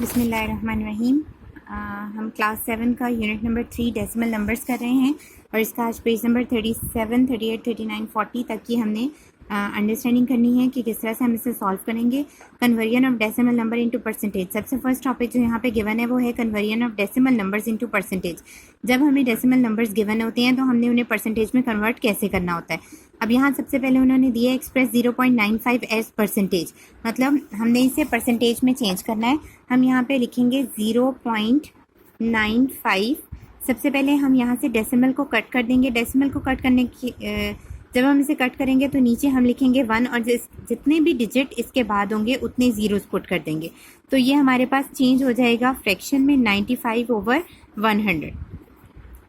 बिस्मिल्लाहिर्रहमानिर्रहीम। हम क्लास 7 का यूनिट नंबर 3 डेसिमल नंबर्स कर रहे हैं और इसका आज पेज नंबर 37, 38, 39, 40 तक की हमने अंडरस्टैंडिंग करनी है कि किस तरह से हम इसे सॉल्व करेंगे। Conversion of decimal number into percentage. सबसे फर्स्ट टॉपिक जो यहाँ पे गिवन है वो है conversion of decimal numbers into percentage. जब हमें डेसिमल नंबर्स गिवन होते हैं तो हमने उन्हें परसेंटेज में कन्वर्ट कैसे करना होता है। अब यहाँ सबसे पहले उन्होंने दिया एक्सप्रेस 0.95 एज परसेंटेज, मतलब हमने इसे परसेंटेज में चेंज करना है। हम यहाँ पे लिखेंगे 0.95। सबसे पहले हम यहाँ से डेसिमल को कट कर देंगे। डेसिमल को कट करने की जब हम इसे कट करेंगे तो नीचे हम लिखेंगे 1 और जितने भी डिजिट इसके बाद होंगे उतने ज़ीरोस पुट कर देंगे। तो ये हमारे पास चेंज हो जाएगा फ्रैक्शन में 95/100।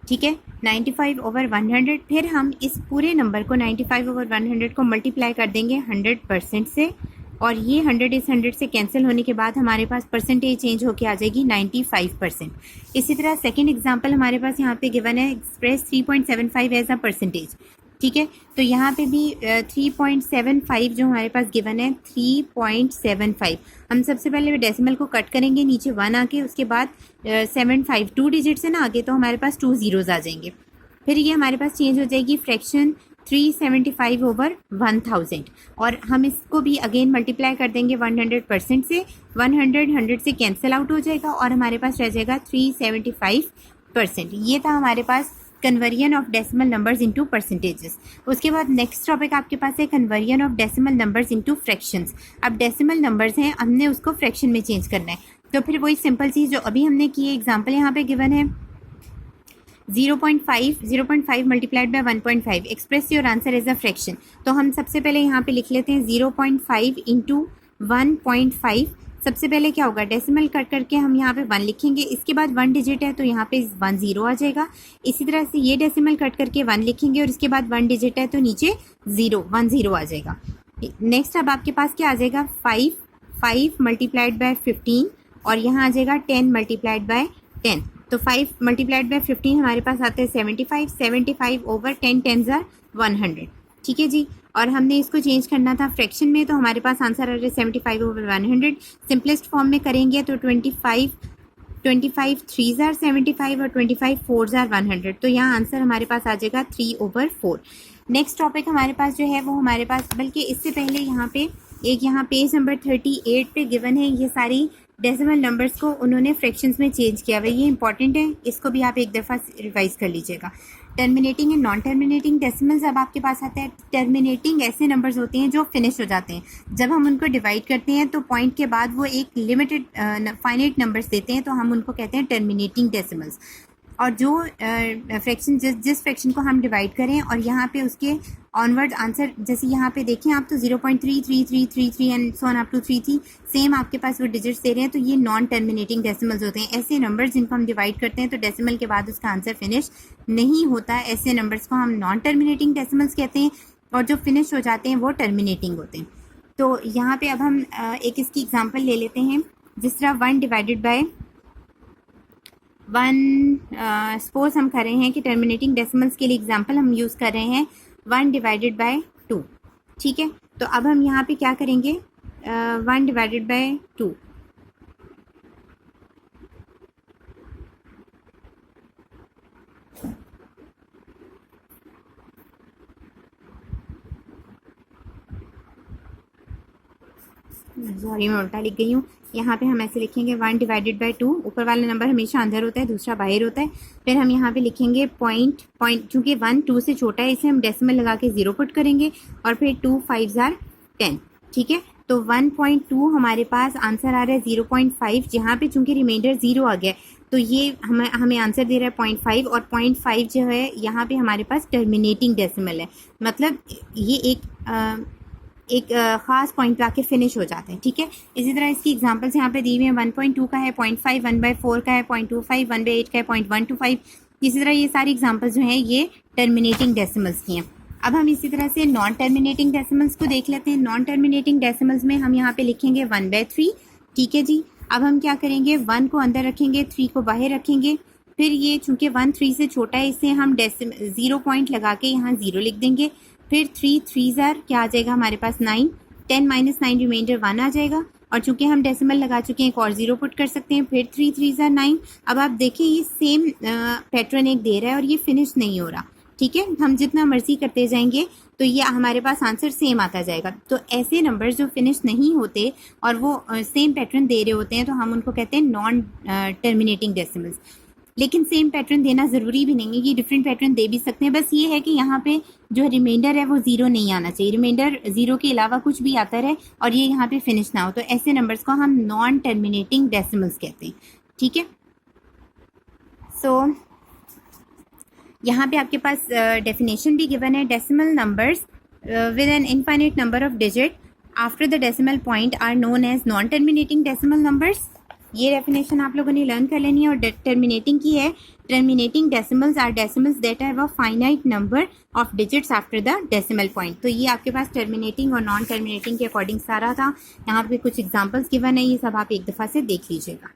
ठीक है, 95/100। फिर हम इस पूरे नंबर को 95/100 को मल्टीप्लाई कर देंगे 100% से, और ये 100 इस 100 से कैंसिल होने के बाद हमारे पास परसेंटेज चेंज होके आ जाएगी 95%। इसी तरह सेकंड एग्जांपल हमारे पास यहाँ पे गिवन है एक्सप्रेस 3.75 एज अ परसेंटेज। ठीक है, तो यहाँ पे भी 3.75 जो हमारे पास गिवन है 3.75। हम सबसे पहले डेसिमल को कट करेंगे, नीचे 1 आके उसके बाद 75 2 डिजिट से ना आगे, तो हमारे पास 2 ज़ीरोज़ आ जाएंगे। फिर ये हमारे पास चेंज हो जाएगी फ्रैक्शन 375/1000, और हम इसको भी अगेन मल्टीप्लाई कर देंगे 100% से। 100 से कैंसिल आउट हो जाएगा और हमारे पास रह जाएगा 375%। ये था हमारे पास conversion of decimal numbers into percentages. उसके बाद नेक्स्ट टॉपिक आपके पास है conversion of decimal numbers into fractions. अब डेसिमल नंबर्स हैं, हमने उसको फ्रैक्शन में चेंज करना है। तो फिर वही सिंपल चीज़ जो अभी हमने की है, एग्जाम्पल यहाँ पे गिवन है 0.5 multiplied by 1.5 express your answer as a fraction. तो हम सबसे पहले यहाँ पे लिख लेते हैं 0.5 इंटू 1.5। सबसे पहले क्या होगा, डेसिमल कट करके हम यहाँ पे 1 लिखेंगे, इसके बाद 1 डिजिट है तो यहाँ पे 1 0 आ जाएगा। इसी तरह से ये डेसिमल कट करके 1 लिखेंगे और इसके बाद 1 डिजिट है तो नीचे 1 0 आ जाएगा। नेक्स्ट अब आपके पास क्या आ जाएगा, 5 मल्टीप्लाइड बाय 15, और यहाँ आ जाएगा 10 मल्टीप्लाइड बाय 10। तो 5 मल्टीप्लाइड बाय 15 हमारे पास आते हैं 75/10 10s are 100। ठीक है जी, और हमने इसको चेंज करना था फ्रैक्शन में, तो हमारे पास आंसर आ रहा है 75/100। सिंपलेस्ट फॉर्म में करेंगे तो 25 3s are 75 और 25 4s are 100। तो यहाँ आंसर हमारे पास आ जाएगा 3/4। नेक्स्ट टॉपिक हमारे पास जो है वो हमारे पास, बल्कि इससे पहले यहाँ पे यहाँ पेज नंबर 38 पे गिवन है ये सारी डेसिमल नंबर्स को उन्होंने फ्रैक्शंस में चेंज किया हुआ है। ये इंपॉर्टेंट है, इसको भी आप एक दफ़ा रिवाइज कर लीजिएगा। Terminating and non terminating decimals अब आपके पास आता है। टर्मिनेटिंग ऐसे नंबर्स होते हैं जो फिनिश हो जाते हैं। जब हम उनको डिवाइड करते हैं तो पॉइंट के बाद वो एक लिमिटेड फाइनाइट नंबर्स देते हैं, तो हम उनको कहते हैं टर्मिनेटिंग डेसिमल्स। और जो फ्रैक्शन जिस फ्रैक्शन को हम डिवाइड करें और यहाँ पे उसके ऑनवर्ड आंसर, जैसे यहाँ पे देखें आप तो 0.33333 and so on up to 33 same आपके पास वो डिजिट्स दे रहे हैं, तो ये नॉन टर्मिनेटिंग डेसिमल्स होते हैं। ऐसे नंबर्स जिनको हम डिवाइड करते हैं तो डेसिमल के बाद उसका आंसर फिनिश नहीं होता, ऐसे नंबर्स को हम नॉन टर्मिनेटिंग डेसिमल्स कहते हैं, और जो फिनिश हो जाते हैं वो टर्मिनेटिंग होते हैं। तो यहाँ पे अब हम एक इसकी एग्जाम्पल ले लेते हैं, जिस तरह 1 डिवाइडेड बाय 1, सपोज हम कर रहे हैं कि टर्मिनेटिंग डेसिमल्स के लिए एग्जांपल हम यूज़ कर रहे हैं 1 डिवाइडेड बाय 2। ठीक है, तो अब हम यहाँ पे क्या करेंगे, 1 डिवाइडेड बाय 2। सॉरी मैं उल्टा लिख गई हूँ। यहाँ पे हम ऐसे लिखेंगे 1 डिवाइडेड बाय 2। ऊपर वाला नंबर हमेशा अंदर होता है, दूसरा बाहर होता है। फिर हम यहाँ पे लिखेंगे पॉइंट, चूँकि 1 2 से छोटा है इसे हम डेसिमल लगा के 0 पुट करेंगे, और फिर 2 5s are 10। ठीक है, तो 1.2 हमारे पास आंसर आ रहा है 0.5। यहाँ पे चूँकि रिमाइंडर 0 आ गया तो ये हमें आंसर दे रहा है 0.5, और 0.5 जो है यहाँ पे हमारे पास टर्मिनेटिंग डेसिमल है, मतलब ये एक ख़ास पॉइंट पे आके फिनिश हो जाते हैं। ठीक है, इसी तरह इसकी एग्जांपल्स यहाँ पे दी हुई हैं। 1.2 का है 0.5, 1/4 का है 0.25, 1/8 का है 0.125। इसी तरह ये सारी एग्जांपल्स जो हैं ये टर्मिनेटिंग डेसिमल्स की हैं। अब हम इसी तरह से नॉन टर्मिनेटिंग डेसिमल्स को देख लेते हैं। नॉन टर्मिनेटिंग डेसिमल्स में हम यहाँ पे लिखेंगे 1/3। ठीक है जी, अब हम क्या करेंगे, 1 को अंदर रखेंगे, 3 को बाहर रखेंगे। फिर ये चूँकि 1 3 से छोटा है, इसे हम 0 पॉइंट लगा के यहाँ 0 लिख देंगे। फिर 3 3s are क्या आ जाएगा हमारे पास 9, 10 - 9 रिमाइंडर 1 आ जाएगा। और चूंकि हम डेसिमल लगा चुके हैं एक और 0 पुट कर सकते हैं, फिर 3 3 9। अब आप देखिए ये सेम पैटर्न एक दे रहा है और ये फिनिश नहीं हो रहा, ठीक है। हम जितना मर्जी करते जाएंगे तो ये हमारे पास आंसर सेम आता जाएगा। तो ऐसे नंबर्स जो फिनिश नहीं होते और वो सेम पैटर्न दे रहे होते हैं तो हम उनको कहते हैं नॉन टर्मिनेटिंग डेसिमल्स। लेकिन सेम पैटर्न देना ज़रूरी भी नहीं है, ये डिफरेंट पैटर्न दे भी सकते हैं। बस ये है कि यहाँ पे जो रिमाइंडर है वो 0 नहीं आना चाहिए, रिमाइंडर 0 के अलावा कुछ भी आता रहे और ये यहाँ पे फिनिश ना हो, तो ऐसे नंबर्स को हम नॉन टर्मिनेटिंग डेसिमल्स कहते हैं, ठीक है। सो यहाँ पे आपके पास डेफिनेशन भी गिवन है, decimal numbers with an infinite number of digit after the decimal point are known as non terminating decimal numbers. ये डेफिनेशन आप लोगों ने लर्न कर लेनी है। और टर्मिनेटिंग की है, terminating decimals are decimals that have a finite number of digits after the decimal point. तो ये आपके पास टर्मिनेटिंग और नॉन टर्मिनेटिंग के अकॉर्डिंग सारा था। यहाँ पे कुछ एग्जांपल्स गिवन है, ये सब आप एक दफ़ा से देख लीजिएगा।